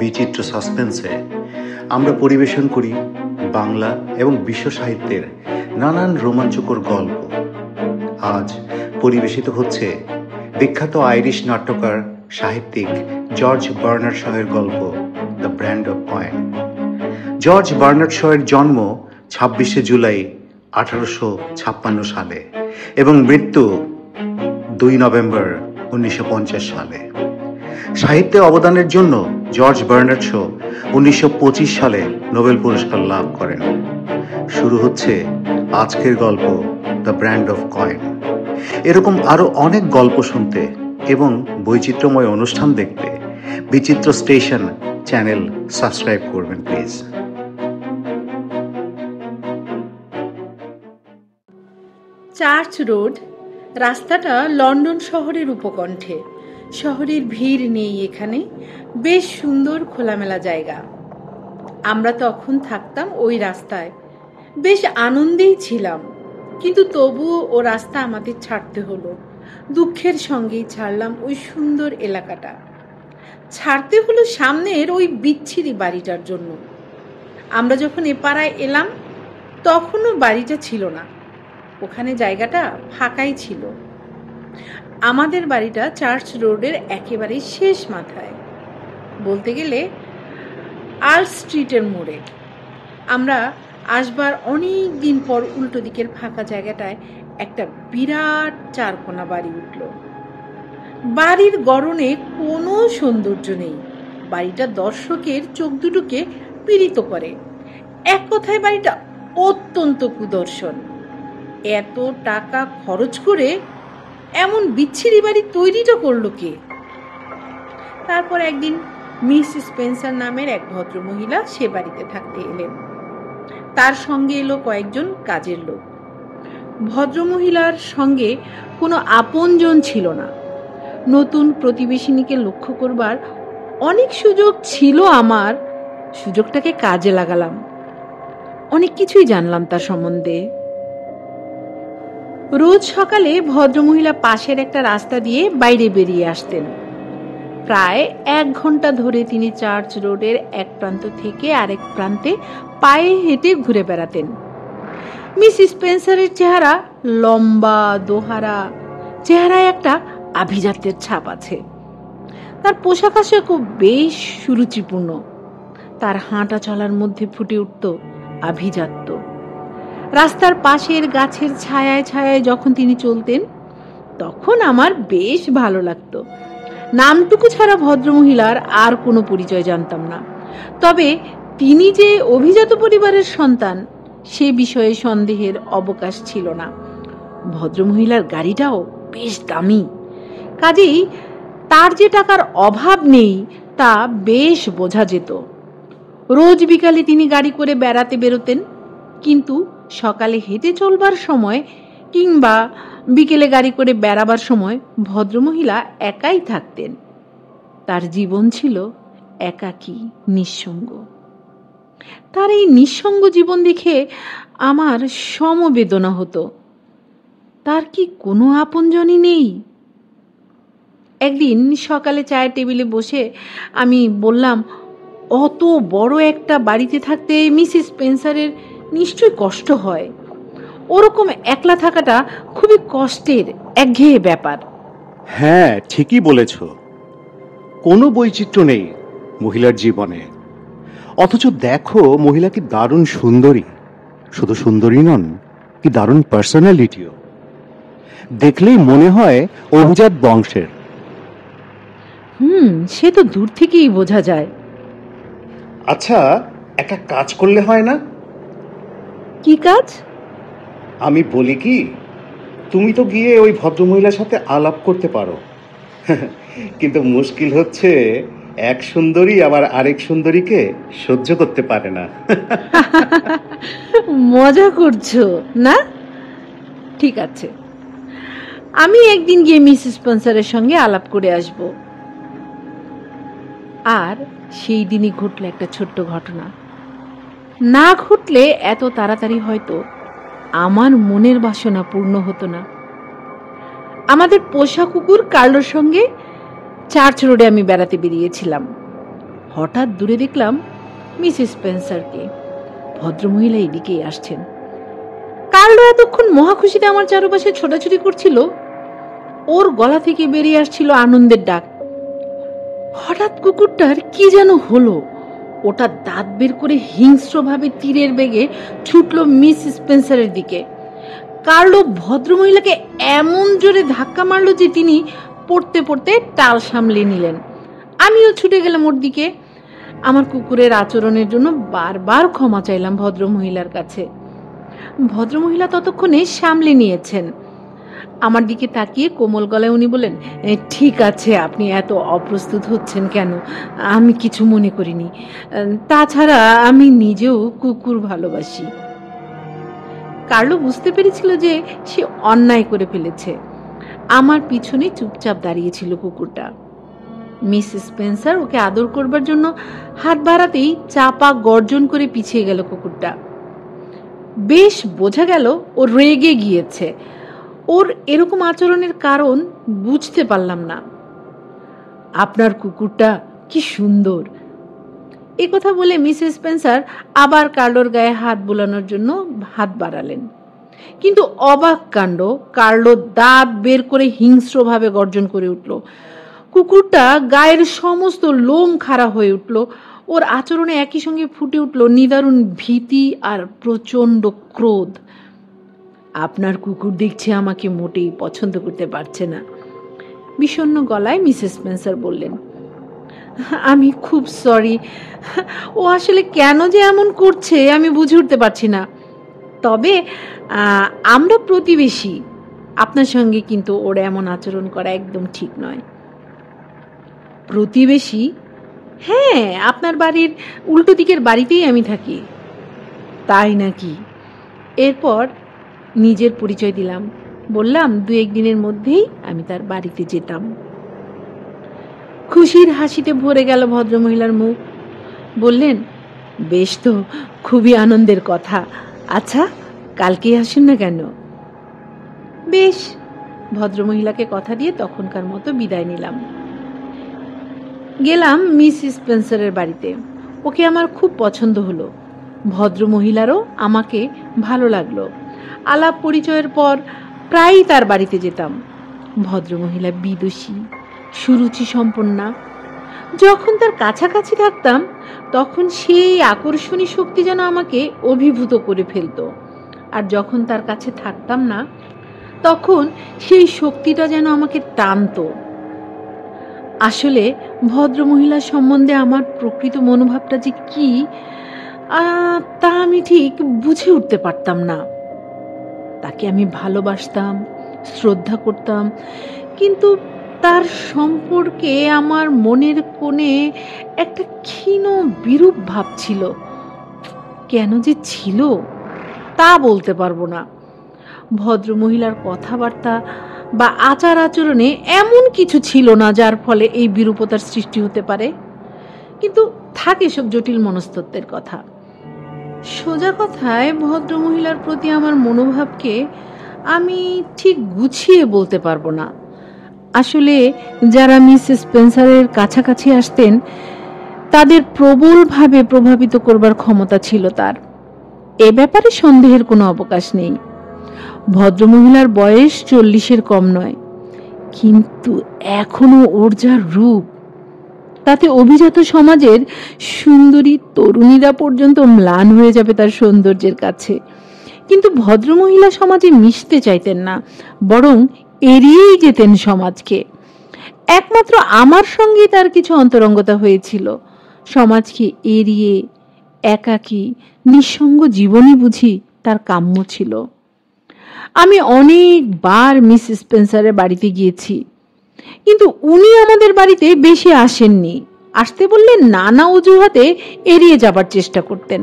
বিচিত্র সাসপেন্সে আমরা পরিবেশন করি বাংলা এবং বিশ্ব সাহিত্যের নানান রোমাঞ্চকর গল্প। আজ পরিবেশিত হচ্ছে বিখ্যাত আইরিশ নাট্যকার সাহিত্যিক জর্জ বার্নার্ড শয়ের গল্প the brand of coin. George Bernard শয়ের জন্ম 26শে জুলাই 1856 সালে এবং মৃত্যু 2 নভেম্বর 1950 সালে। সাহিত্যে অবদানের জন্য জর্জ বার্নার্ড শ 1925 সালে নোবেল পুরস্কার লাভ করেন। শুরু হচ্ছে আজকের গল্প দ্য ব্র্যান্ড অফ কয়েন। এরকম আরো অনেক গল্প শুনতে এবং বৈচিত্র্যময় অনুষ্ঠান দেখতে বিচিত্র স্টেশন চ্যানেল সাবস্ক্রাইব করবেন প্লিজ। চার্চ রোড রাস্তাটা লন্ডন শহরের উপকণ্ঠে। শহরের ভিড় নেই এখানে, বেশ সুন্দর খোলামেলা জায়গা। আমরা তখন থাকতাম ওই রাস্তায়, বেশ আনন্দেই ছিলাম, কিন্তু তবুও ও রাস্তা আমাদের ছাড়তে হলো। দুঃখের সঙ্গেই ছাড়লাম ওই সুন্দর এলাকাটা। ছাড়তে হলো সামনের ওই বিচ্ছিরি বাড়িটার জন্য। আমরা যখন এ পাড়ায় এলাম তখনও বাড়িটা ছিল না, ওখানে জায়গাটা ফাঁকাই ছিল। আমাদের বাড়িটা চার্চ রোডের একেবারে শেষ মাথায়, বলতে গেলে আর্ল স্ট্রিটের মোড়ে। আমরা আসবার অনেক দিন পর উল্টো দিকের ফাঁকা জায়গাটায় একটা বিরাট চারকোনা বাড়ি উঠল। বাড়ির গড়নে কোনো সৌন্দর্য নেই, বাড়িটা দর্শকের চোখ দুটোকে পীড়িত করে। এক কথায় বাড়িটা অত্যন্ত কুদর্শন। এত টাকা খরচ করে এমন বিচ্ছিরি বাড়ি তৈরিটা করলো কে? তারপর একদিন মিস স্পেন্সার নামের এক ভদ্রমহিলা সে বাড়িতে থাকতে এলেন। তার সঙ্গে এলো কয়েকজন কাজের লোক। ভদ্রমহিলার সঙ্গে কোনো আপনজন ছিল না। নতুন প্রতিবেশিনীকে লক্ষ্য করবার অনেক সুযোগ ছিল আমার। সুযোগটাকে কাজে লাগালাম, অনেক কিছুই জানলাম তার সম্বন্ধে। রোজ সকালে ভদ্রমহিলা পাশের একটা রাস্তা দিয়ে বাইরে বেরিয়ে আসতেন। প্রায় 1 ঘন্টা ধরে তিনি চার্চ রোডের এক প্রান্ত থেকে আরেক প্রান্তে পায়ে হেঁটে ঘুরে বেড়াতেন। মিস স্পেন্সারের চেহারা লম্বা, দোহারা, চেহারায় একটা আভিজাত্যের ছাপ আছে। তার পোশাক আশাকও বেশ সুরুচিপূর্ণ। তার হাঁটা চলার মধ্যে ফুটে উঠত আভিজাত্য। রাস্তার পাশের গাছের ছায়ায় ছায়ায় যখন তিনি চলতেন তখন আমার বেশ ভালো লাগতো। নামটুকু ছাড়া ভদ্রমহিলার আর কোনো পরিচয় জানতাম না। তবে তিনি যে অভিজাত পরিবারের সন্তান সে বিষয়ে সন্দেহের অবকাশ ছিল না। ভদ্রমহিলার গাড়িটাও বেশ দামি, কাজেই তার যে টাকার অভাব নেই তা বেশ বোঝা যেত। রোজ বিকালে তিনি গাড়ি করে বেড়াতে বেরোতেন, কিন্তু সকালে হেঁটে চলবার সময় কিংবা বিকেলে গাড়ি করে বেড়াবার সময় ভদ্রমহিলা একাই থাকতেন। তার জীবন ছিল একাকী, নিঃসঙ্গ। তার এই নিঃসঙ্গ জীবন দেখে আমার সমবেদনা হতো। তার কি কোনো আপনজনই নেই? একদিন সকালে চায়ের টেবিলে বসে আমি বললাম, অত বড় একটা বাড়িতে থাকতে মিসেস স্পেন্সারের নিশ্চয়ই কষ্ট হয়। ওরকম একলা থাকাটা খুবই কষ্টের, একঘেয়ে ব্যাপার। হ্যাঁ, ঠিকই বলেছ। কোনো বৈচিত্র্য নেই মহিলার জীবনে, অথচ দেখো মহিলা কি দারুণ সুন্দরী। শুধু সুন্দরী নন, কি দারুণ পার্সোনালিটিও। দেখলেই মনে হয় অভিজাত বংশের। সে তো দূর থেকেই বোঝা যায়। আচ্ছা, একটা কাজ করলে হয় না? কি কাজ? আমি বলি কি, তুমি তো গিয়ে ওই ভদ্রমহিলার সাথে আলাপ করতে পারো। কিন্তু মুশকিল হচ্ছে এক সুন্দরী আবার আরেক সুন্দরীকে সহ্য করতে পারে না। মজা করছো না? ঠিক আছে, আমি একদিন গিয়ে মিস স্পেন্সারের সঙ্গে আলাপ করে আসব। আর সেই দিনই ঘটল একটা ছোট্ট ঘটনা। না ঘটলে এত তাড়াতাড়ি হয়তো আমার মনের বাসনা পূর্ণ হতো না। আমাদের পোষা কুকুর কার্লোর সঙ্গে চার্চ রোডে আমি বেড়াতে বেরিয়েছিলাম। হঠাৎ দূরে দেখলাম মিসেস স্পেন্সারকে। ভদ্রমহিলা এদিকেই আসছেন। কার্লো এতক্ষণ মহাখুশিতে আমার চারপাশে ছোটাছুটি করছিল। ওর গলা থেকে বেরিয়ে আসছিল আনন্দের ডাক। হঠাৎ কুকুরটার কি যেন হলো, ওটা দাঁত বের করে হিংস্রভাবে তীরের বেগে ছুটল মিস স্পেন্সারের দিকে। কার্লো ভদ্রমহিলাকে এমন জোরে ধাক্কা মারলো যে তিনি পড়তে পড়তে টাল সামলে নিলেন। আমিও ছুটে গেলাম ওর দিকে। আমার কুকুরের আচরণের জন্য বারবার ক্ষমা চাইলাম ভদ্রমহিলার কাছে। ভদ্রমহিলা ততক্ষণে সামলে নিয়েছেন। আমার দিকে তাকিয়ে কোমল গলায় উনি বলেন, ঠিক আছে, আপনি এত অপ্রস্তুত হচ্ছেন কেন? আমি কিছু মনে করিনি। তাছাড়া আমি নিজেও কুকুর ভালোবাসি। কার্লো বুঝতে পেরেছিল যে সে অন্যায় করে ফেলেছে। আমার পিছনে চুপচাপ দাঁড়িয়েছিল কুকুরটা। মিস স্পেন্সার ওকে আদর করবার জন্য হাত বাড়াতেই চাপা গর্জন করে পিছিয়ে গেল কুকুরটা। বেশ বোঝা গেল ও রেগে গিয়েছে। ওর এরকম আচরণের কারণ বুঝতে পারলাম না। আপনার কুকুরটা কি সুন্দর! এ কথা বলে মিস স্পেন্সার আবার কার্লোর গায়ে হাত বোলানোর জন্য হাত বাড়ালেন। কিন্তু অবাক কাণ্ড, কার্লো দাঁত বের করে হিংস্রভাবে গর্জন করে উঠল। কুকুরটা গায়ের সমস্ত লোম খাড়া হয়ে উঠল। ওর আচরণে একই সঙ্গে ফুটে উঠল নিদারুণ ভীতি আর প্রচন্ড ক্রোধ। আপনার কুকুর দেখছি আমাকে মোটেই পছন্দ করতে পারছে না, বিষণ্ণ গলায় মিসেস স্পেন্সার বললেন। আমি খুব সরি। ও আসলে কেন যে এমন করছে আমি বুঝে উঠতে পারছি না। তবে আমরা প্রতিবেশী, আপনার সঙ্গে কিন্তু ওর এমন আচরণ করা একদম ঠিক নয়। প্রতিবেশী? হ্যাঁ, আপনার বাড়ির উল্টো দিকের বাড়িতেই আমি থাকি। তাই নাকি? এরপর নিজের পরিচয় দিলাম, বললাম 2-1 দিনের মধ্যেই আমি তার বাড়িতে যেতাম। খুশির হাসিতে ভরে গেল ভদ্রমহিলার মুখ। বললেন, বেশ তো, খুবই আনন্দের কথা। আচ্ছা, কালকে আসুন না কেন? বেশ, ভদ্রমহিলাকে কথা দিয়ে তখনকার মতো বিদায় নিলাম। গেলাম মিস স্পেন্সারের বাড়িতে। ওকে আমার খুব পছন্দ হলো। ভদ্রমহিলারও আমাকে ভালো লাগলো। আলাপ পরিচয়ের পর প্রায়ই তার বাড়িতে যেতাম। ভদ্রমহিলা বিদুষী, সুরুচি সম্পন্না। যখন তার কাছাকাছি থাকতাম তখন সেই আকর্ষণী শক্তি যেন আমাকে অভিভূত করে ফেলত। আর যখন তার কাছে থাকতাম না তখন সেই শক্তিটা যেন আমাকে টানত। আসলে ভদ্রমহিলা সম্বন্ধে আমার প্রকৃত মনোভাবটা যে কি তা আমি ঠিক বুঝে উঠতে পারতাম না। তাকে আমি ভালোবাসতাম, শ্রদ্ধা করতাম, কিন্তু তার সম্পর্কে আমার মনের কোণে একটা ক্ষীণ বিরূপ ভাব ছিল। কেন যে ছিল তা বলতে পারবো না। ভদ্রমহিলার কথাবার্তা বা আচার আচরণে এমন কিছু ছিল না যার ফলে এই বিরূপতার সৃষ্টি হতে পারে, কিন্তু থাকে সব জটিল মনস্তত্ত্বের কথা। সোজা কথায় ভদ্রমহিলার প্রতি আমার মনোভাবকে আমি ঠিক গুছিয়ে বলতে পারবো না। আসলে যারা মিস স্পেন্সারের কাছাকাছি আসতেন তাদের প্রবলভাবে প্রভাবিত করবার ক্ষমতা ছিল তার। এ ব্যাপারে সন্দেহের কোনো অবকাশ নেই। ভদ্রমহিলার বয়স 40-এর কম নয়, কিন্তু এখনো ওর যা রূপ, তাতে অভিজাত সমাজের সুন্দরী তরুণীরা পর্যন্ত ম্লান হয়ে যাবে তার সৌন্দর্যের কাছে। কিন্তু ভদ্রমহিলা সমাজে মিশতে চাইতেন না, বরং এড়িয়েই যেতেন সমাজকে। একমাত্র আমার সঙ্গে তার কিছু অন্তরঙ্গতা হয়েছিল। সমাজকে এড়িয়ে একাকী নিঃসঙ্গ জীবনই বুঝি তার কাম্য ছিল। আমি অনেকবার মিস স্পেন্সারের বাড়িতে গিয়েছি, কিন্তু উনি আমাদের বাড়িতে বেশি আসেননি। আসতে বললে নানা অজুহাতে এড়িয়ে যাবার চেষ্টা করতেন।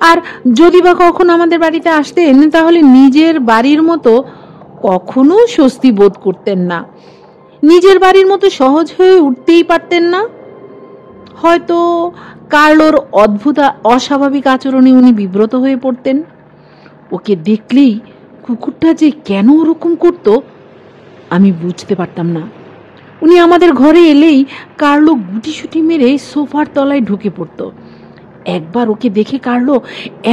আর যদি বা কখনো আমাদের বাড়িতে আসতেন তাহলে নিজের বাড়ির মতো কখনো স্বস্তি বোধ করতেন না। নিজের বাড়ির মতো সহজ হয়ে উঠতেই পারতেন না। হয়তো কার্লোর অদ্ভুত অস্বাভাবিক আচরণে উনি বিব্রত হয়ে পড়তেন। ওকে দেখলেই কুকুরটা যে কেন ওরকম করতো আমি বুঝতে পারতাম না। উনি আমাদের ঘরে এলেই কার্লো গুটিসুটি মেরে সোফার তলায় ঢুকে পড়ত। একবার ওকে দেখে কার্লো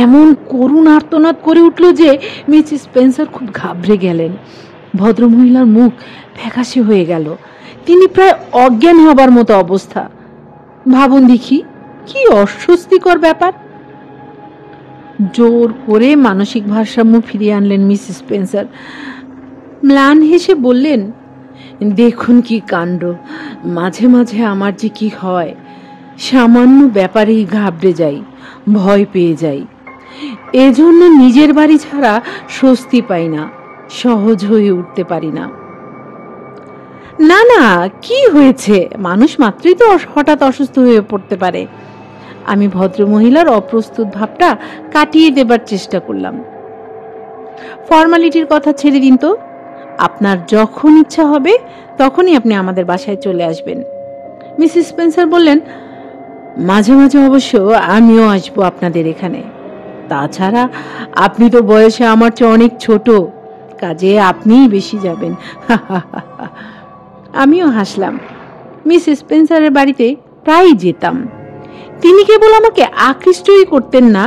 এমন করুণ আর্তনাদ করে উঠল যে মিসেস স্পেন্সার খুব ঘাবড়ে গেলেন। ভদ্রমহিলার মুখ ফ্যাকাশে হয়ে গেল, তিনি প্রায় অজ্ঞান হবার মতো অবস্থা। ভাবুন দেখি, কি অস্বস্তিকর ব্যাপার। জোর করে মানসিক ভারসাম্য ফিরিয়ে আনলেন মিসেস স্পেন্সার। ম্লান হেসে বললেন, দেখুন কি কাণ্ড, মাঝে মাঝে আমার যে কি হয়, সামান্য ব্যাপারেই ঘাবড়ে যাই, ভয় পেয়ে যাই। এজন্য নিজের বাড়ি ছাড়া স্বস্তি পাই না, সহজ হয়ে উঠতে পারি না। না না, কি হয়েছে, মানুষ মাত্রই তো হঠাৎ অসুস্থ হয়ে পড়তে পারে। আমি ভদ্রমহিলার অপ্রস্তুত ভাবটা কাটিয়ে দেবার চেষ্টা করলাম। ফর্মালিটির কথা ছেড়ে দিন তো, আপনার যখন ইচ্ছা হবে তখনই আপনি আমাদের বাসায় চলে আসবেন। মিসেস স্পেন্সার বললেন, মাঝে মাঝে অবশ্য আমিও আসবো আপনাদের এখানে। তাছাড়া আপনি তো বয়সে আমার চেয়ে অনেক ছোট, কাজে আপনিই বেশি যাবেন। আমিও হাসলাম। মিসেস স্পেন্সারের বাড়িতে প্রায়ই যেতাম। তিনি কেবল আমাকে আকৃষ্টই করতেন না,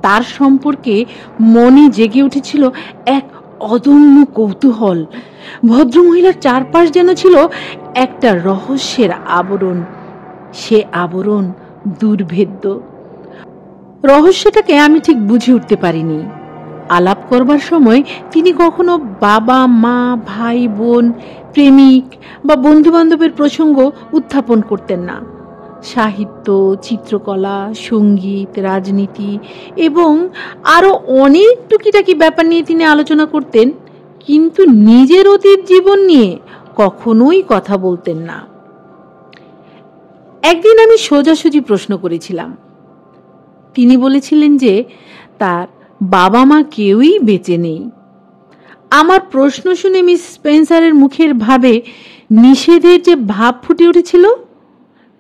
তার সম্পর্কে মনে জেগে উঠেছিল এক অদম্য কৌতূহল। ভদ্রমহিলার চারপাশ যেন ছিল একটা রহস্যের আবরণ, সে আবরণ দুর্ভেদ্য। রহস্যটাকে আমি ঠিক বুঝে উঠতে পারিনি। আলাপ করবার সময় তিনি কখনো বাবা মা, ভাই বোন, প্রেমিক বা বন্ধু বান্ধবের প্রসঙ্গ উত্থাপন করতেন না। সাহিত্য, চিত্রকলা, সঙ্গীত, রাজনীতি এবং আরো অনেক টুকিটাকি ব্যাপার নিয়ে তিনি আলোচনা করতেন, কিন্তু নিজের অতীত জীবন নিয়ে কখনোই কথা বলতেন না। একদিন আমি সোজাসুজি প্রশ্ন করেছিলাম। তিনি বলেছিলেন যে তার বাবা মা কেউই বেঁচে নেই। আমার প্রশ্ন শুনে মিস স্পেন্সারের মুখের ভাবে নিষেধের যে ভাব ফুটে উঠেছিল,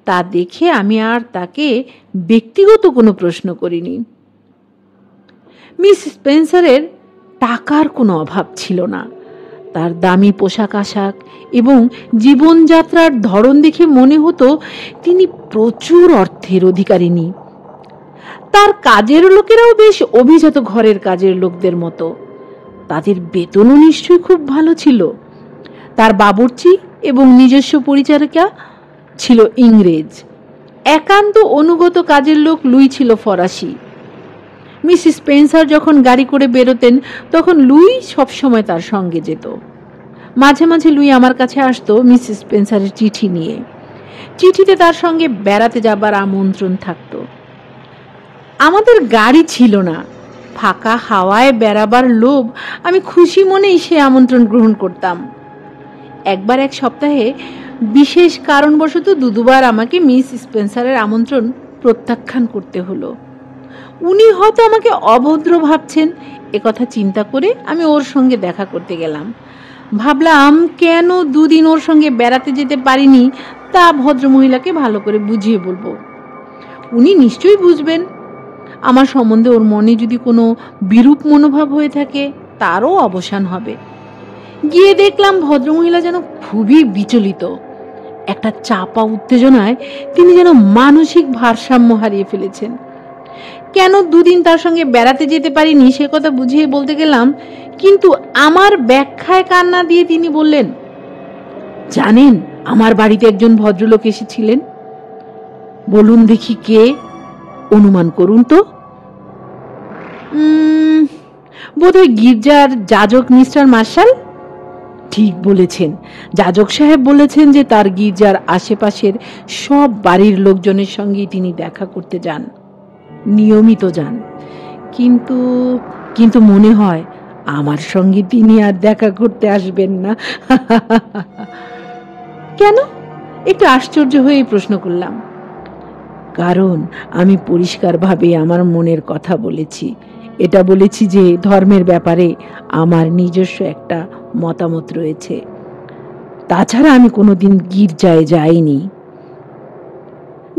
তা দেখে আমি আর তাকে ব্যক্তিগত কোনো প্রশ্ন করিনি। মিস স্পেন্সারের টাকার কোনো অভাব ছিল না। তার দামি পোশাক আশাক এবং জীবনযাত্রার ধরন দেখে মনে হতো তিনি প্রচুর অর্থের অধিকারিণী। তার কাজের লোকেরাও বেশ অভিজাত ঘরের কাজের লোকদের মতো। তাদের বেতনও নিশ্চয়ই খুব ভালো ছিল। তার বাবুর্চি এবং নিজস্ব পরিচারিকা ছিল ইংরেজ। একান্ত অনুগত কাজের লোক লুই ছিল ফরাসি। মিস স্পেন্সার যখন গাড়ি করে বেরোতেন তখন লুই সবসময় তার সঙ্গে যেত। মাঝে মাঝে লুই আমার কাছে আসতো মিস স্পেন্সারের চিঠি নিয়ে। চিঠিতে তার সঙ্গে বেড়াতে যাবার আমন্ত্রণ থাকতো। আমাদের গাড়ি ছিল না, ফাঁকা হাওয়ায় বেড়াবার লোভ আমি খুশি মনেই সে আমন্ত্রণ গ্রহণ করতাম। একবার এক সপ্তাহে বিশেষ কারণবশত দুবার আমাকে মিস স্পেন্সারের আমন্ত্রণ প্রত্যাখ্যান করতে হলো। উনি হয়তো আমাকে অভদ্র ভাবছেন, একথা চিন্তা করে আমি ওর সঙ্গে দেখা করতে গেলাম। ভাবলাম কেন দুদিন ওর সঙ্গে বেড়াতে যেতে পারিনি তা ভদ্রমহিলাকে ভালো করে বুঝিয়ে বলবো। উনি নিশ্চয়ই বুঝবেন। আমার সম্বন্ধে ওর মনে যদি কোনো বিরূপ মনোভাব হয়ে থাকে তারও অবসান হবে। গিয়ে দেখলাম ভদ্রমহিলা যেন খুবই বিচলিত। একটা চাপা উত্তেজনায় তিনি যেন মানসিক ভারসাম্য হারিয়ে ফেলেছেন। কেন দুদিন তার সঙ্গে বেড়াতে যেতে পারিনি সে কথা বুঝিয়ে বলতে গেলাম, কিন্তু আমার ব্যাখ্যায় কান্না দিয়ে তিনি বললেন, জানেন আমার বাড়িতে একজন ভদ্রলোক এসেছিলেন। বলুন দেখি কে, অনুমান করুন তো। বোধহয় গির্জার যাজক মিস্টার মার্শাল। ঠিক বলেছেন, যাজক সাহেব বলেছেন যে তার গির্জার আশেপাশের সব বাড়ির লোকজনের সঙ্গেই তিনি দেখা করতে যান, নিয়মিত যান। কিন্তু কিন্তু মনে হয় আমার সঙ্গে তিনি আর দেখা করতে আসবেন না। কেন? একটু আশ্চর্য হয়ে প্রশ্ন করলাম। কারণ আমি পরিষ্কারভাবে আমার মনের কথা বলেছি। এটা বলেছি যে ধর্মের ব্যাপারে আমার নিজস্ব একটা মতামত রয়েছে। তাছাড়া আমি কোনোদিন গির্জায় যাইনি।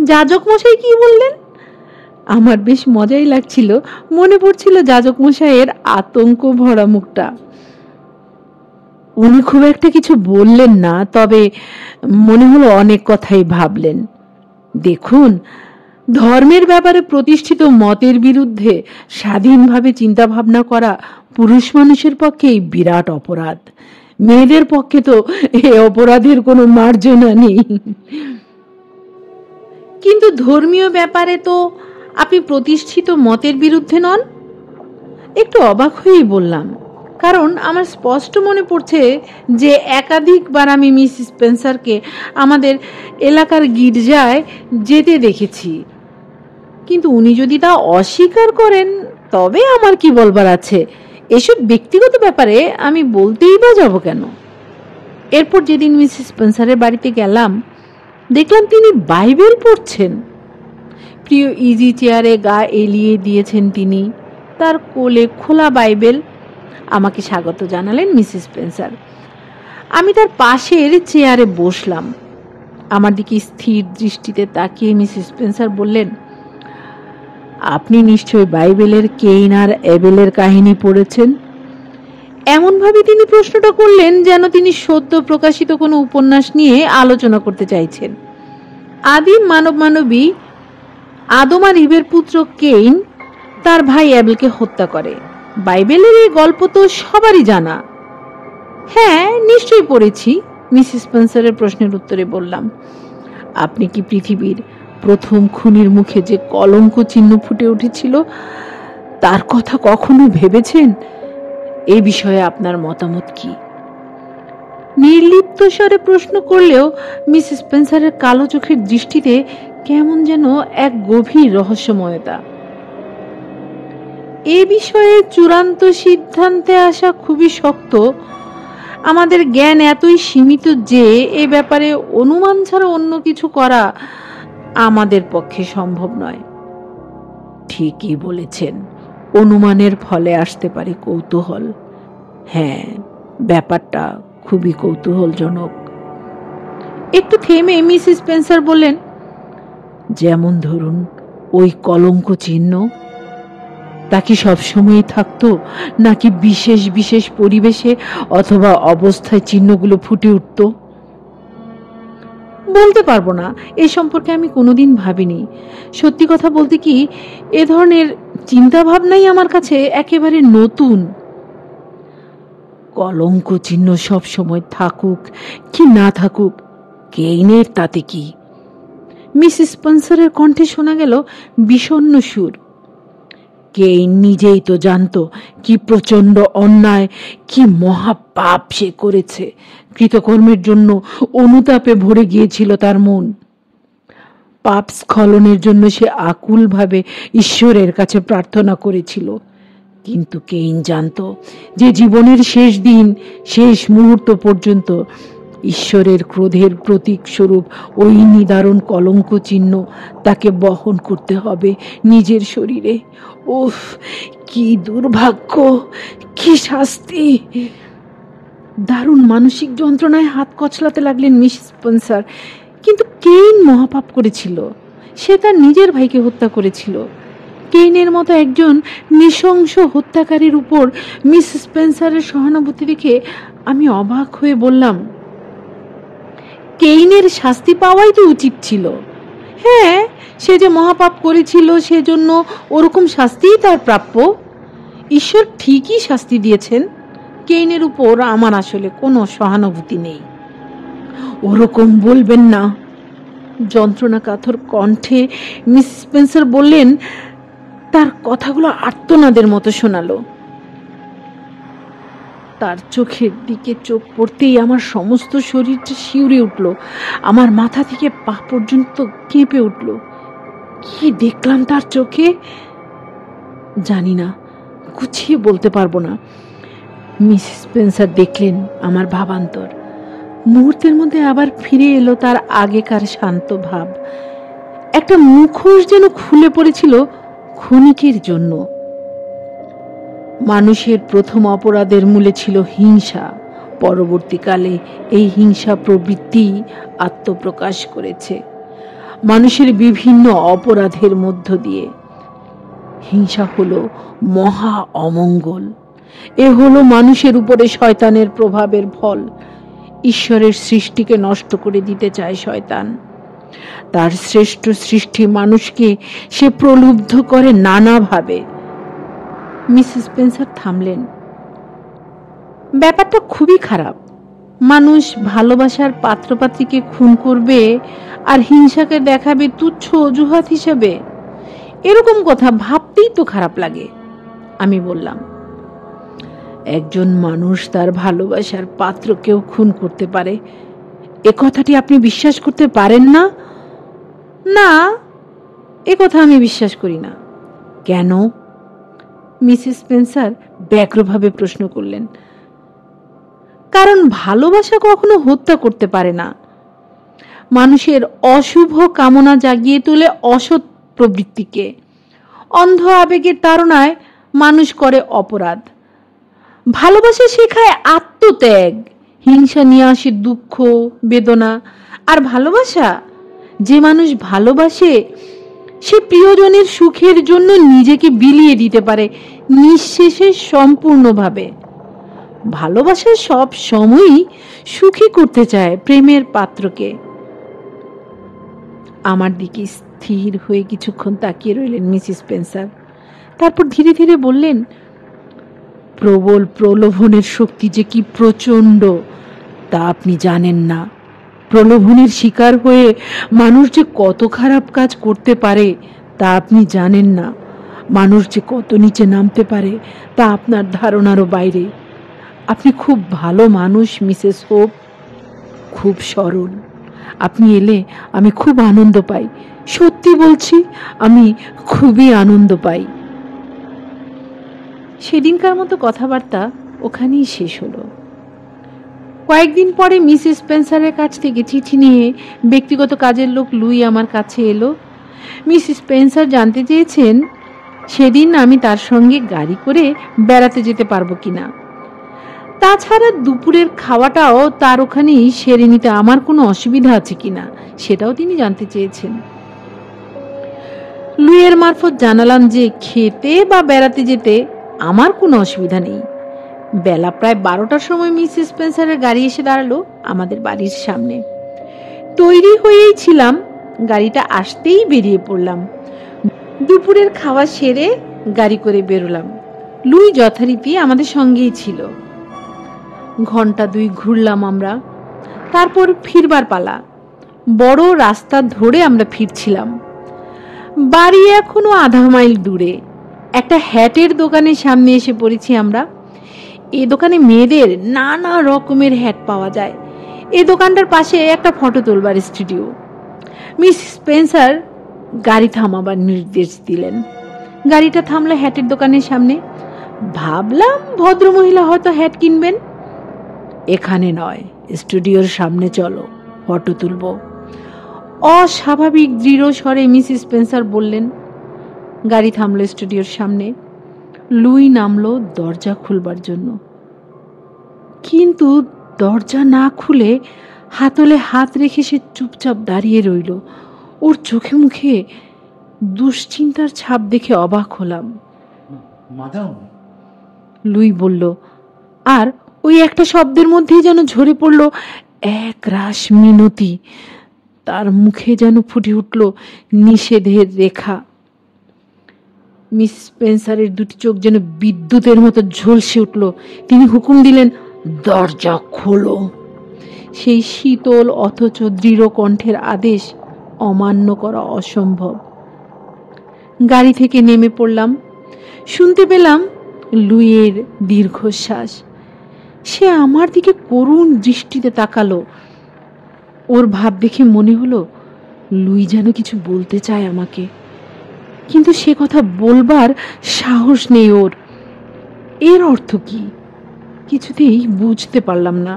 যাজক মশাই কি বললেন? আমার বেশ মজাই লাগছিল, মনে পড়ছিল যাজক মশাইয়ের আতঙ্ক ভরা মুখটা। উনি খুব একটা কিছু বললেন না, তবে মনে হলো অনেক কথাই ভাবলেন। দেখুন, ধর্মের ব্যাপারে প্রতিষ্ঠিত মতের বিরুদ্ধে স্বাধীনভাবে চিন্তা ভাবনা করা পুরুষ মানুষের পক্ষেই বিরাট অপরাধ। মেয়েদের পক্ষে তো এই অপরাধের কোনো মার্জনা নেই। কিন্তু ধর্মীয় ব্যাপারে তো আপনি প্রতিষ্ঠিত মতের বিরুদ্ধে নন? একটু অবাক হয়েই বললাম, কারণ আমার স্পষ্ট মনে পড়ছে যে একাধিকবার আমি মিস স্পেন্সারকে আমাদের এলাকার গির্জায় যেতে দেখেছি। কিন্তু উনি যদি তা অস্বীকার করেন, তবে আমার কি বলবার আছে? এসব ব্যক্তিগত ব্যাপারে আমি বলতেই বা যাব কেন? এরপর যেদিন মিস স্পেন্সারের বাড়িতে গেলাম, দেখলাম তিনি বাইবেল পড়ছেন। প্রিয় ইজি চেয়ারে গা এলিয়ে দিয়েছেন তিনি, তার কোলে খোলা বাইবেল। আমাকে স্বাগত জানালেন মিসেস স্পেন্সার। আমি তার পাশের চেয়ারে বসলাম। আমার দিকে স্থির দৃষ্টিতে তাকিয়ে মিসেস স্পেন্সার বললেন, আপনি নিশ্চয় বাইবেলের কেইন আর এবেলের কাহিনী পড়েছেন? এমনভাবে তিনি প্রশ্নটা করলেন যেন তিনি সদ্য প্রকাশিত কোনো উপন্যাস নিয়ে আলোচনা করতে চাইছেন। আদিম মানব মানবী আদম আর ইভের পুত্র কেইন তার ভাই অ্যাবেলকে হত্যা করে। বাইবেলের এই গল্প তো সবারই জানা। হ্যাঁ, নিশ্চয়ই পড়েছি, মিসেস স্পেন্সারের প্রশ্নের উত্তরে বললাম। আপনি কি পৃথিবীর প্রথম খুনির মুখে যে কলঙ্ক চিহ্ন ফুটে উঠেছিল তার কথা কখনো ভেবেছেন? এই বিষয়ে আপনার মতামত কি? নির্লিপ্ত স্বরে প্রশ্ন করলেও মিসেস স্পেন্সারের কালো চোখের দৃষ্টিতে কেমন যেন এক গভীর রহস্যময়তা। এ বিষয়ে চূড়ান্ত সিদ্ধান্তে আসা খুবই শক্ত। আমাদের জ্ঞান এতই সীমিত যে এ ব্যাপারে অনুমান ছাড়া অন্য কিছু করা আমাদের পক্ষে সম্ভব নয়। ঠিকই বলেছেন, অনুমানের ফলে আসতে পারে কৌতূহল। হ্যাঁ, ব্যাপারটা খুবই কৌতূহলজনক। একটু থেমে মিসেস স্পেন্সার বললেন, যেমন ধরুন ওই কলঙ্ক চিহ্ন, তা কি সবসময়ই থাকতো, নাকি বিশেষ বিশেষ পরিবেশে অথবা অবস্থায় চিহ্নগুলো ফুটে উঠত? বলতে পারবো না, এ সম্পর্কে আমি কোনোদিন ভাবিনি। সত্যি কথা বলতে কি, এ ধরনের চিন্তা ভাবনাই আমার কাছে একেবারে নতুন। কলঙ্ক চিহ্ন সব সময় থাকুক কি না থাকুক, কেইনের তাতে কি? মিসেস স্পেন্সারের কণ্ঠে শোনা গেল বিষণ্ণ সুর। কেইন নিজেই তো জানতো কি প্রচন্ড অন্যায়, কি মহাপাপ সে করেছে। কৃতকর্মের জন্য অনুতাপে ভরে গিয়েছিল তার মন। পাপ স্খলনের জন্য সে আকুলভাবে ঈশ্বরের কাছে প্রার্থনা করেছিল। কিন্তু কেইন জানতো যে জীবনের শেষ দিন, শেষ মুহূর্ত পর্যন্ত ঈশ্বরের ক্রোধের প্রতীক স্বরূপ ওই নিদারুণ কলঙ্ক চিহ্ন তাকে বহন করতে হবে নিজের শরীরে। উফ, কি দুর্ভাগ্য, কি শাস্তি! দারুণ মানসিক যন্ত্রণায় হাত কচলাতে লাগলেন মিস স্পেন্সার। কিন্তু কেইন মহাপাপ করেছিল। সে তার নিজের ভাইকে হত্যা করেছিল। কেইনের মতো একজন নৃশংস হত্যাকারীর উপর মিস স্পেন্সারের সহানুভূতি দেখে আমি অবাক হয়ে বললাম, কেইনের শাস্তি পাওয়াই তো উচিত ছিল। হ্যাঁ, সে যে মহাপাপ করেছিল সেজন্য ওরকম শাস্তিই তার প্রাপ্য। ঈশ্বর ঠিকই শাস্তি দিয়েছেন। কেইনের উপর আমার আসলে কোনো সহানুভূতি নেই। ওরকম বলবেন না, যন্ত্রণা কাতর কণ্ঠে মিস স্পেন্সার বললেন। তার কথাগুলো আর্তনাদের মতো শোনালো। তার চোখের দিকে চোখ পড়তেই আমার সমস্ত শরীরটা শিউরে উঠল। আমার মাথা থেকে পা পর্যন্ত কেঁপে উঠল। কি দেখলাম তার চোখে জানি না, গুছিয়ে বলতে পারবো না। মিস স্পেন্সার দেখলেন আমার ভাবান্তর। মুহূর্তের মধ্যে আবার ফিরে এলো তার আগেকার শান্ত ভাব। একটা মুখোশ যেন খুলে পড়েছিল ক্ষণিকের জন্য। মানুষের প্রথম অপরাধের মূলে ছিল হিংসা। পরবর্তীকালে এই হিংসা প্রবৃত্তি আত্মপ্রকাশ করেছে মানুষের বিভিন্ন অপরাধের মধ্য দিয়ে। হিংসা হলো মহা অমঙ্গল। এ হলো মানুষের উপরে শয়তানের প্রভাবের ফল। ঈশ্বরের সৃষ্টিকে নষ্ট করে দিতে চায় শয়তান। তার শ্রেষ্ঠ সৃষ্টি মানুষকে সে প্রলুব্ধ করে নানাভাবে। মিসেস স্পেন্সার থামলেন। ব্যাপারটা খুবই খারাপ। মানুষ ভালোবাসার পাত্রপাত্রীকে খুন করবে আর হিংসাকে দেখাবে তুচ্ছ অজুহাত হিসেবে। এরকম কথা ভাবতেই তো খারাপ লাগে। আমি বললাম, একজন মানুষ তার ভালোবাসার পাত্রকেও খুন করতে পারে, এ কথাটি আপনি বিশ্বাস করতে পারেন না? না, এ কথা আমি বিশ্বাস করি না। কেন? মিসেস স্পেন্সার ব্যগ্রভাবে প্রশ্ন করলেন। কারণ ভালোবাসা কখনো হত্যা করতে পারে না। মানুষের অশুভ কামনা জাগিয়ে তোলে অসৎ প্রবৃত্তিকে। অন্ধ আবেগের তাড়নায় মানুষ করে অপরাধ। ভালোবাসা শেখায় আত্মত্যাগ, হিংসা নিয়ে আসে দুঃখ বেদনা। আর ভালোবাসা, যে মানুষ ভালোবাসে সে প্রিয়জনের সুখের জন্য নিজেকে বিলিয়ে দিতে পারে নিঃশেষে সম্পূর্ণভাবে। ভালোবাসা সব সময়ই সুখী করতে চায় প্রেমের পাত্রকে। আমার দিকে স্থির হয়ে কিছুক্ষণ তাকিয়ে রইলেন মিসেস স্পেন্সার। তারপর ধীরে ধীরে বললেন, প্রবল প্রলোভনের শক্তি যে কি প্রচন্ড তা আপনি জানেন না। প্রলোভনের শিকার হয়ে মানুষ যে কত খারাপ কাজ করতে পারে তা আপনি জানেন না। মানুষ যে কত নিচে নামতে পারে তা আপনার ধারণারও বাইরে। আপনি খুব ভালো মানুষ মিসেস হোপ, খুব সরল। আপনি এলে আমি খুব আনন্দ পাই। সত্যি বলছি, আমি খুবই আনন্দ পাই। সেদিনকার মতো কথাবার্তা ওখানেই শেষ হলো। কয়েকদিন পরে মিসেস স্পেন্সারের কাছ থেকে চিঠি নিয়ে ব্যক্তিগত কাজের লোক লুই আমার কাছে এলো। মিসেস স্পেন্সার জানতে চেয়েছেন সেদিন আমি তার সঙ্গে গাড়ি করে বেড়াতে যেতে পারবো কিনা। তাছাড়া দুপুরের খাওয়াটাও তার ওখানেই সেরে নিতে আমার কোনো অসুবিধা আছে কিনা সেটাও তিনি জানতে চেয়েছেন। লুইয়ের মারফত জানালাম যে খেতে বা বেড়াতে যেতে আমার কোনো অসুবিধা নেই। বেলা প্রায় 12টার সময় মিসেস স্পেন্সারের গাড়ি এসে দাঁড়ালো আমাদের বাড়ির সামনে। তৈরি হয়েই ছিলাম, গাড়িটা আসতেই বেরিয়ে পড়লাম। দুপুরের খাওয়া সেরে গাড়ি করে বেরোলাম। লুই যথারীতি আমাদের সঙ্গেই ছিল। ঘন্টা 2 ঘুরলাম আমরা, তারপর ফিরবার পালা। বড় রাস্তা ধরে আমরা ফিরছিলাম। বাড়ি এখনো আধা মাইল দূরে। একটা হ্যাটের দোকানের সামনে এসে পড়েছি আমরা। এই দোকানে মেয়েদের নানা রকমের হ্যাট পাওয়া যায়। এই দোকানটার পাশে একটা ফটো তোলবার স্টুডিও। মিস স্পেন্সার গাড়ি থামাবার নির্দেশ দিলেন। গাড়িটা থামলো হ্যাটের দোকানের সামনে। ভাবলাম ভদ্রমহিলা হয়তো হ্যাট কিনবেন। এখানে নয়, স্টুডিওর সামনে চলো, ফটো তুলবো, অস্বাভাবিক দৃঢ় স্বরে মিসেস স্পেন্সার বললেন। গাড়ি থামলো স্টুডিওর সামনে। লুই নামলো দরজা খুলবার জন্য, কিন্তু দরজা না খুলে হাতলে হাত রেখে সে চুপচাপ দাঁড়িয়ে রইল। ওর চোখে মুখে দুশ্চিন্তার ছাপ দেখে অবাক হলাম। মাদাম, লুই বলল, আর ওই একটা শব্দের মধ্যেই যেন ঝরে পড়ল এক রাশ মিনতি। তার মুখে যেন ফুটে উঠল নিষেধের রেখা। মিস স্পেন্সারের দুটি চোখ যেন বিদ্যুতের মতো ঝলসে উঠল। তিনি হুকুম দিলেন, দরজা খোলো। সেই শীতল অথচ দৃঢ় কণ্ঠের আদেশ অমান্য করা অসম্ভব। গাড়ি থেকে নেমে পড়লাম। শুনতে পেলাম লুইয়ের দীর্ঘশ্বাস। সে আমার দিকে করুণ দৃষ্টিতে তাকালো। ওর ভাব দেখে মনে হলো লুই যেন কিছু বলতে চায় আমাকে, কিন্তু সে কথা বলবার সাহস নেই ওর। এর অর্থ কি কিছুতেই বুঝতে পারলাম না।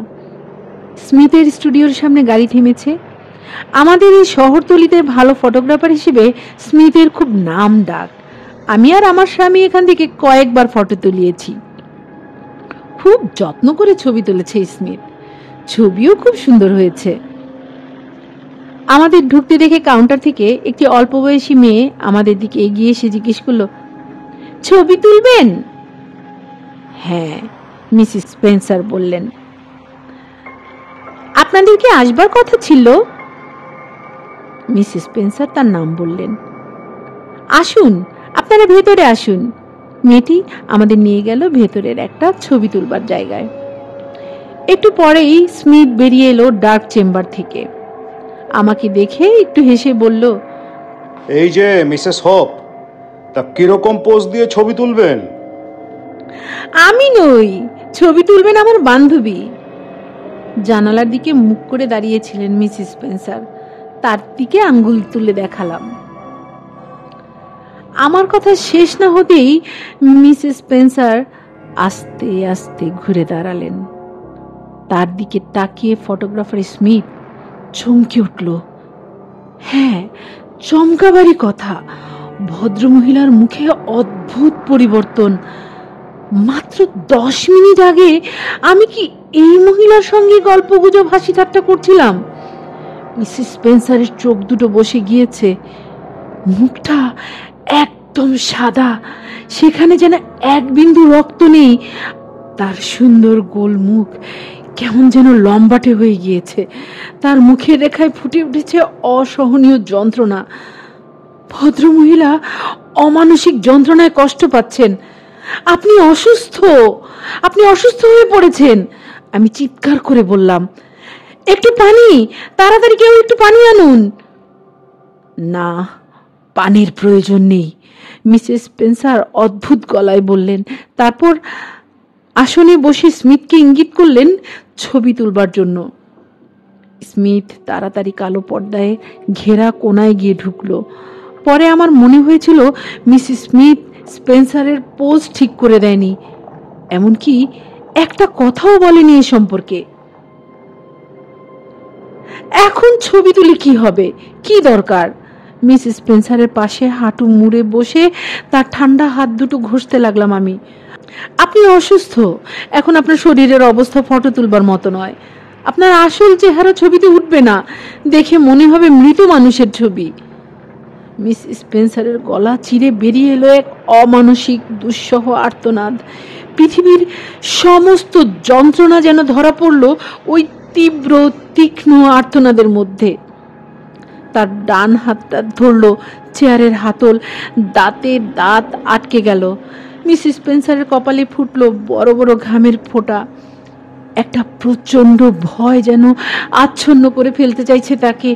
স্মিথের স্টুডিওর সামনে গাড়ি থেমেছে। আমাদের এই শহরতলিতে ভালো ফটোগ্রাফার হিসেবে স্মিথের খুব নাম ডাক। আমি আর আমার স্বামী এখান থেকে কয়েকবার ফটো তুলিয়েছি। খুব যত্ন করে ছবি তুলেছে স্মিথ। ছবিও খুব সুন্দর হয়েছে। আমাদের ঢুকতে দেখে কাউন্টার থেকে একটি অল্প বয়সী মেয়ে আমাদের দিকে এগিয়ে এসে জিজ্ঞেস করলো, ছবি তুলবেন? হ্যাঁ, মিসেস স্পেন্সার বললেন। আপনাদের কি আসবার কথা ছিল? মিসেস স্পেন্সার তার নাম বললেন। আসুন, আপনারা ভেতরে আসুন। মেয়েটি আমাদের নিয়ে গেল ভেতরের একটা ছবি তুলবার জায়গায়। একটু পরেই স্মিথ বেরিয়ে এলো ডার্ক চেম্বার থেকে। আমাকে দেখে একটু হেসে বলল, এই যে মিসেস হোপ, তা কিরকম পোজ দিয়ে ছবি তুলবেন? আমি নই, ছবি তুলবেন আমার বান্ধবী। জানালার দিকে মুখ করে দাঁড়িয়েছিলেন মিসেস স্পেন্সার, তার দিকে আঙ্গুল তুলে দেখালাম। আমার কথা শেষ না হতেই মিসেস স্পেন্সার আস্তে আস্তে ঘুরে দাঁড়ালেন। তার দিকে তাকিয়ে ফটোগ্রাফার স্মিথ চমকে উঠল। হ্যাঁ, চমকাবারই কথা, ভদ্রমহিলার মুখে অদ্ভুত পরিবর্তন। মাত্র 10 মিনিট আগে আমি কি এই মহিলার সঙ্গে গল্পগুজব হাসি ঠাট্টা করছিলাম? মিসেস স্পেন্সারের চোখ দুটো বসে গিয়েছে, মুখটা একদম সাদা, সেখানে যেন এক বিন্দু রক্ত নেই। তার সুন্দর গোল মুখ কেমন যেন লম্বাটে হয়ে গিয়েছে, তার মুখের রেখায় ফুটে উঠেছে অসহনীয় যন্ত্রণা। ভদ্রমহিলা অমানসিক যন্ত্রণায় কষ্ট পাচ্ছেন। আপনি অসুস্থ, আপনি অসুস্থ হয়ে পড়েছেন, আমি চিৎকার করে বললাম। একটু পানি, তাড়াতাড়ি কেউ একটু পানি আনুন। না, পানির প্রয়োজন নেই, মিসেস স্পেন্সার অদ্ভুত গলায় বললেন। তারপর আসনে বসে স্মিথকে ইঙ্গিত করলেন ছবি তুলবার জন্য। স্মিথ তাড়াতাড়ি কালো পর্দায় ঘেরা কোনায় গিয়ে ঢুকলো। পরে আমার মনে হয়েছিল মিসেস স্মিথ স্পেন্সারের পোজ ঠিক করে দেয়নি, এমনকি একটা কথাও বলেনি এ সম্পর্কে। এখন ছবি তুলে কি হবে, কি দরকার? মিসেস স্পেন্সারের পাশে হাঁটু মুড়ে বসে তার ঠান্ডা হাত দুটো ঘষতে লাগলাম আমি। আপনি অসুস্থ, এখন আপনার শরীরের অবস্থা ফটো তুলবার মতো নয়। আপনার আসল চেহারা ছবিতে উঠবে না, দেখে মনে হবে মৃত মানুষের ছবি। মিস স্পেন্সারের গলা চিরে বেরিয়ে এলো এক অমানসিক দুঃসহ আর্তনাদ। পৃথিবীর সমস্ত যন্ত্রণা যেন ধরা পড়ল ওই তীব্র তীক্ষ্ণ আর্তনাদের মধ্যে। তার ডান হাতটা ধরল চেয়ারের হাতল, দাঁতে দাঁত আটকে গেল। মিসেস স্পেন্সারের কপালে ফুটল বড় বড় ঘামের ফোঁটা। একটা প্রচন্ড ভয় যেন আচ্ছন্ন করে ফেলতে চাইছে তাকে।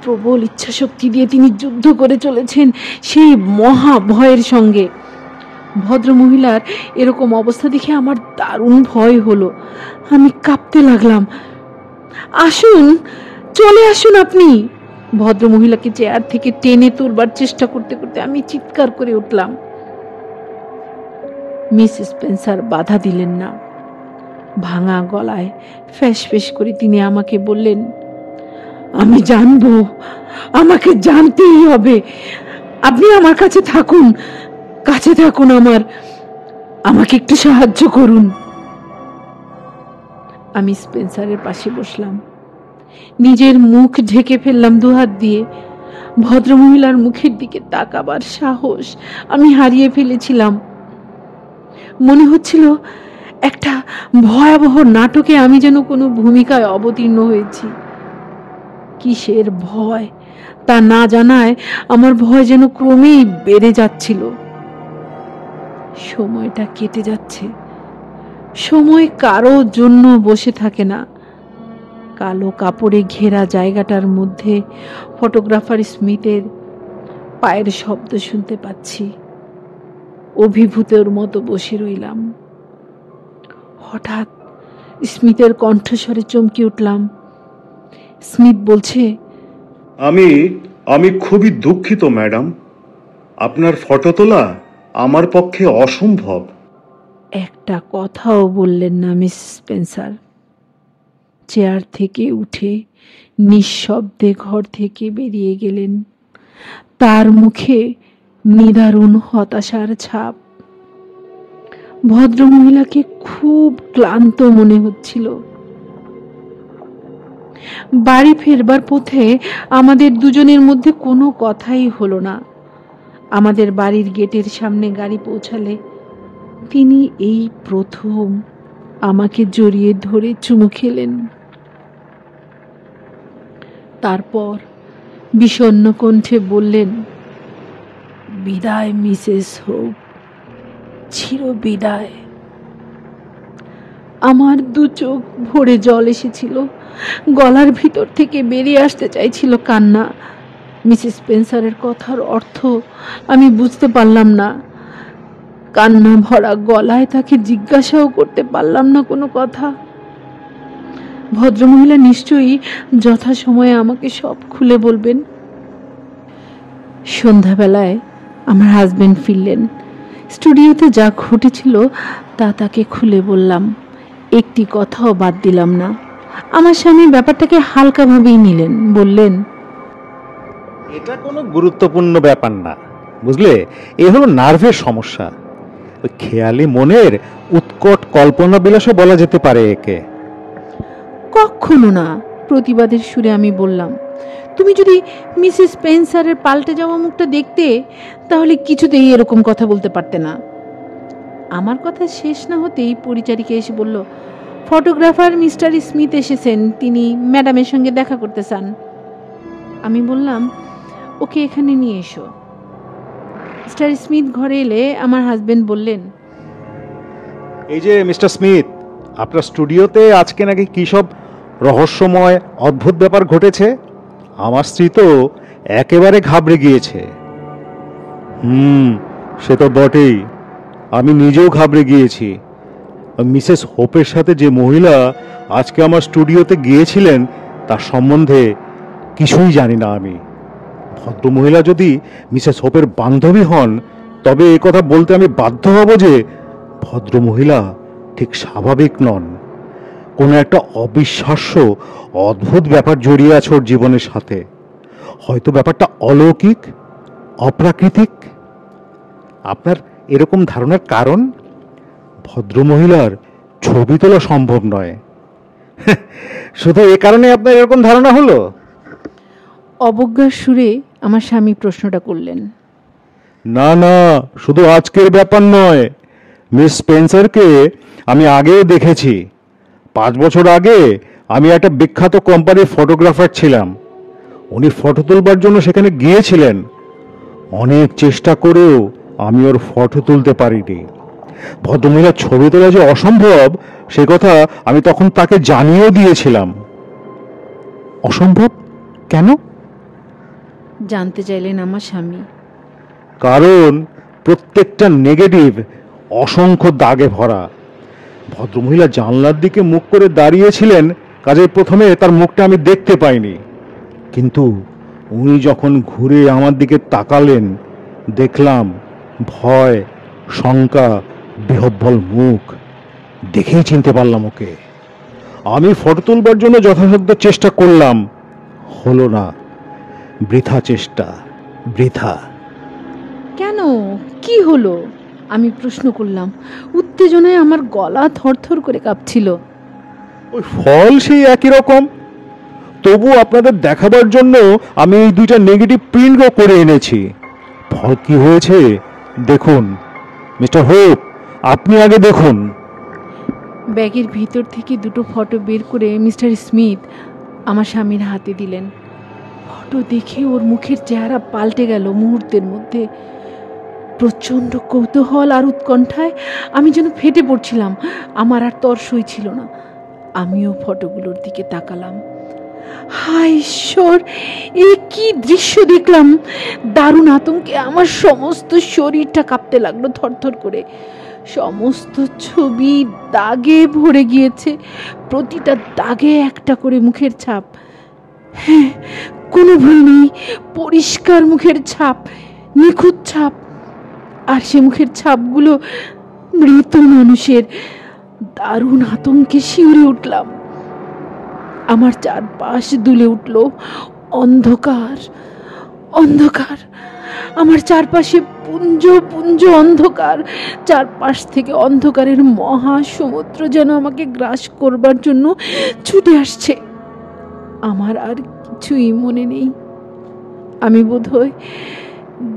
প্রবল ইচ্ছা শক্তি দিয়ে তিনি যুদ্ধ করে চলেছেন সেই মহা ভয়ের সঙ্গে। ভদ্রমহিলার এরকম অবস্থা দেখে আমার দারুণ ভয় হলো। আমি কাঁপতে লাগলাম। আসুন, চলে আসুন আপনি। ভদ্রমহিলাকে চেয়ার থেকে টেনে তুলবার চেষ্টা করতে করতে আমি চিৎকার করে উঠলাম। মিস স্পেন্সার বাধা দিলেন না। ভাঙা গলায় ফ্যাস ফ্যাস করে তিনি আমাকে বললেন, আমি জানবো, আমাকে জানতেই হবে। আপনি আমার কাছে থাকুন, কাছে থাকুন, আমাকে একটু সাহায্য করুন। আমি স্পেন্সারের পাশে বসলাম, নিজের মুখ ঢেকে ফেললাম দুহাত দিয়ে। ভদ্রমহিলার মুখের দিকে তাকাবার সাহস আমি হারিয়ে ফেলেছিলাম। মনে হচ্ছিল একটা ভয়াবহ নাটকে আমি যেন কোনো ভূমিকায় অবতীর্ণ হয়েছি। কিসের ভয় তা না জানায় আমার ভয় যেন ক্রমেই বেড়ে যাচ্ছিল। সময়টা কেটে যাচ্ছে, সময় কারো জন্য বসে থাকে না। কালো কাপড়ে ঘেরা জায়গাটার মধ্যে ফটোগ্রাফার স্মিথের পায়ের শব্দ শুনতে পাচ্ছি। অভিভূতের মতো বসে রইলাম। হঠাৎ স্মিথের কণ্ঠস্বরে চমকে উঠলাম। স্মিথ বলছে, আমি খুবই দুঃখিত ম্যাডাম, আপনার ফটো তোলা আমার পক্ষে অসম্ভব। একটা কথাও বললেন না মিস স্পেন্সার। চেয়ার থেকে উঠে নিঃশব্দে ঘর থেকে বেরিয়ে গেলেন। তার মুখে নিদারুণ হতাশার ছাপ। ভদ্রমহিলাকে খুব ক্লান্ত মনে হচ্ছিল। বাড়ি ফেরবার পথে আমাদের দুজনের মধ্যে কোনো কথাই হলো না। আমাদের বাড়ির গেটের সামনে গাড়ি পৌঁছালে তিনি এই প্রথম আমাকে জড়িয়ে ধরে চুমু খেলেন। তারপর বিষণ্ণ কণ্ঠে বললেন, বিদায় মিসেস হোপ, চির বিদায়। আমার দু চোখ ভরে জল এসেছিল, গলার ভিতর থেকে বেরিয়ে আসতে চাইছিল কান্না। মিসেস স্পেন্সারের কথার অর্থ আমি বুঝতে পারলাম না। কান্না ভরা গলায় তাকে জিজ্ঞাসাও করতে পারলাম না কোনো কথা। ভদ্রমহিলা নিশ্চয়ই যথাসময়ে আমাকে সব খুলে বলবেন। সন্ধ্যাবেলায় আমার হাজবেন্ড ফিরলেন। স্টুডিওতে যা ঘটেছিল তা তাকে খুলে বললাম, একটি কথাও বাদ দিলাম না। আমার স্বামী ব্যাপারটাকে হালকাভাবেই নিলেন, বললেন, এটা কোনো গুরুত্বপূর্ণ ব্যাপার না, বুঝলে, এ হলো নার্ভের সমস্যা। ওই খেয়ালি মনের উৎকট কল্পনা বিলাসও বলা যেতে পারে একে। কখনো না, প্রতিবাদের সুরে আমি বললাম। তুমি যদি মিসেস স্পেন্সারের পাল্টে যাওয়া মুখটা দেখতে, তাহলে কিছুতেই এরকম কথা বলতে পারতে না। আমার কথা শেষ না হতেই পরিচারিকা এসে বলল, ফটোগ্রাফার মিস্টার স্মিথ এসেছেন, তিনি ম্যাডামের সঙ্গে দেখা করতে চান। আমি বললাম, ওকে এখানে নিয়ে এসো। মিস্টার স্মিথ ঘরে এলে আমার হাজবেন্ড বললেন, এই যে মিস্টার স্মিথ, আপনার স্টুডিওতে আজকে নাকি কি সব রহস্যময় অদ্ভুত ব্যাপার ঘটেছে। আমার স্ত্রী তো একেবারে ঘাবড়ে গিয়েছে। সে তো বটেই, আমি নিজেও ঘাবড়ে গিয়েছি। মিসেস হোপের সাথে যে মহিলা আজকে আমার স্টুডিওতে গিয়েছিলেন তার সম্বন্ধে কিছুই জানি না আমি। ভদ্রমহিলা যদি মিসেস হোপের বান্ধবী হন, তবে এ কথা বলতে আমি বাধ্য হব যে ভদ্রমহিলা ঠিক স্বাভাবিক নন। কোনো একটা অবিশ্বাস্য অদ্ভুত ব্যাপার জড়িয়ে আছে ওর জীবনের সাথে। হয়তো ব্যাপারটা অলৌকিক, অপ্রাকৃতিক। আপনার এরকম ধারণার কারণ? ভদ্রমহিলার ছবি তোলা সম্ভব নয়। শুধু এ কারণে আপনার এরকম ধারণা হলো? অবজ্ঞার সুরে আমার স্বামী প্রশ্নটা করলেন। না না, শুধু আজকের ব্যাপার নয়। মিস স্পেন্সারকে আমি আগেও দেখেছি। 5 বছর আগে আমি একটা বিখ্যাত কোম্পানির ফটোগ্রাফার ছিলাম। উনি ফটো তুলবার জন্য সেখানে গিয়েছিলেন। অনেক চেষ্টা করেও আমি ওর ফটো তুলতে পারিনি। ভদ্রমহিলার ছবি তোলা যে অসম্ভব সে কথা আমি তখন তাকে জানিয়েও দিয়েছিলাম। অসম্ভব কেন জানতে চাইলেন আমার স্বামী। কারণ প্রত্যেকটা নেগেটিভ অসংখ্য দাগে ভরা। ভদ্রমহিলা জানলার দিকে মুখ করে দাঁড়িয়েছিলেন, কাজে প্রথমে তার মুখটা আমি দেখতে পাইনি। কিন্তু উনি যখন ঘুরে আমার দিকে তাকালেন, দেখলাম ভয়, শঙ্কা, বিহ্বল মুখ। দেখেই চিনতে পারলাম ওকে। আমি ফটো তুলবার জন্য যথাসাধ্য চেষ্টা করলাম, হলো না। বৃথা চেষ্টা, বৃথা। কেন, কি হলো? আমি প্রশ্ন করলাম। উত্তেজনায় আমার গলা থরথর করে কাঁপছিল। ওই ফল সেই একই রকম। তবু আপনাদের দেখাবার জন্য আমি এই 2টা নেগেটিভ প্রিন্টও করে এনেছি। ফল কি হয়েছে দেখুন। মিস্টার হোপ, আপনি আগে দেখুন। ব্যাগের ভিতর থেকে 2টো ফটো বের করে মিস্টার স্মিথ আমার স্বামীর হাতে দিলেন। ফটো দেখে ওর মুখের চেহারা পাল্টে গেল মুহূর্তের মধ্যে। প্রচণ্ড কৌতূহল আর উৎকণ্ঠায় আমি যেন ফেটে পড়ছিলাম। আমার আর তর সইছিল না। আমিও ফটোগুলোর দিকে তাকালাম। হায় ঈশ্বর, এ কি দৃশ্য দেখলাম! দারুণ আতঙ্কে আমার সমস্ত শরীরটা কাঁপতে লাগলো থরথর করে। সমস্ত ছবি দাগে ভরে গিয়েছে, প্রতিটা দাগে একটা করে মুখের ছাপ। হ্যাঁ, কোনো ভুল নেই, পরিষ্কার মুখের ছাপ, নিখুঁত ছাপ। আর সে মুখের ছাপগুলো মৃত মানুষের। দারুণ আতঙ্কে শিউরে উঠলাম। আমার চারপাশ দুলে উঠল। অন্ধকার, অন্ধকার। আমার চারপাশে পুঞ্জ পুঞ্জ অন্ধকার। চারপাশ থেকে অন্ধকারের মহা সমুদ্র যেন আমাকে গ্রাস করবার জন্য ছুটে আসছে। আমার আর কিছুই মনে নেই। আমি বোধহয়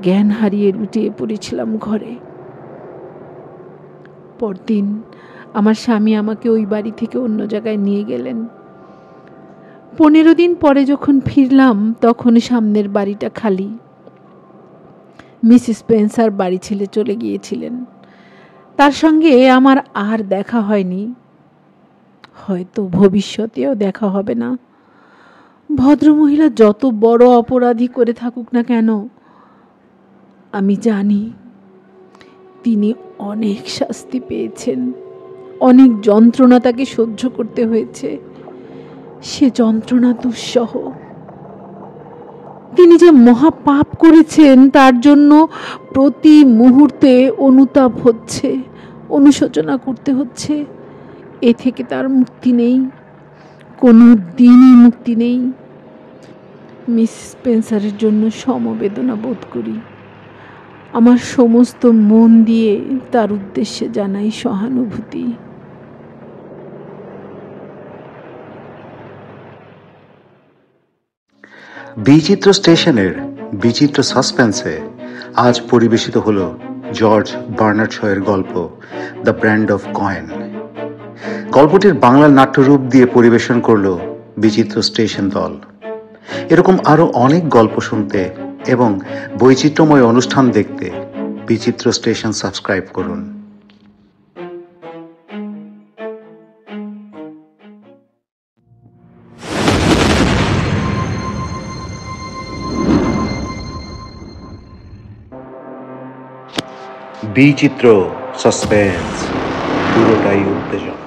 জ্ঞান হারিয়ে লুটিয়ে পড়েছিলাম ঘরে। পরদিন আমার স্বামী আমাকে ওই বাড়ি থেকে অন্য জায়গায় নিয়ে গেলেন। 15 দিন পরে যখন ফিরলাম তখন সামনের বাড়িটা খালি। মিসেস স্পেন্সার বাড়ি ছেড়ে চলে গিয়েছিলেন। তার সঙ্গে আমার আর দেখা হয়নি, হয়তো ভবিষ্যতেও দেখা হবে না। ভদ্রমহিলা যত বড় অপরাধী করে থাকুক না কেন, আমি জানি তিনি অনেক শাস্তি পেয়েছেন, অনেক যন্ত্রণা তাকে সহ্য করতে হয়েছে। সে যন্ত্রণা দুঃসহ। তিনি যে মহাপাপ করেছেন তার জন্য প্রতি মুহূর্তে অনুতাপ হচ্ছে, অনুশোচনা করতে হচ্ছে। এ থেকে তার মুক্তি নেই, কোনো দিনই মুক্তি নেই। মিস স্পেন্সারের জন্য সমবেদনা বোধ করি। আমার সমস্ত মন দিয়ে তার উদ্দেশ্যে জানাই সহানুভূতি। বিচিত্র স্টেশনের বিচিত্র সাসপেন্সে আজ পরিবেশিত হলো জর্জ বার্নার্ড শয়ের গল্প দ্য ব্র্যান্ড অফ কয়েন। গল্পটির বাংলা নাট্যরূপ দিয়ে পরিবেশন করলো বিচিত্র স্টেশন দল। এরকম আরো অনেক গল্প শুনতে এবং বৈচিত্র্যময় অনুষ্ঠান দেখতে বিচিত্র স্টেশন সাবস্ক্রাইব করুন। বিচিত্র সাসপেন্স, পুরোটাই উত্তেজনা।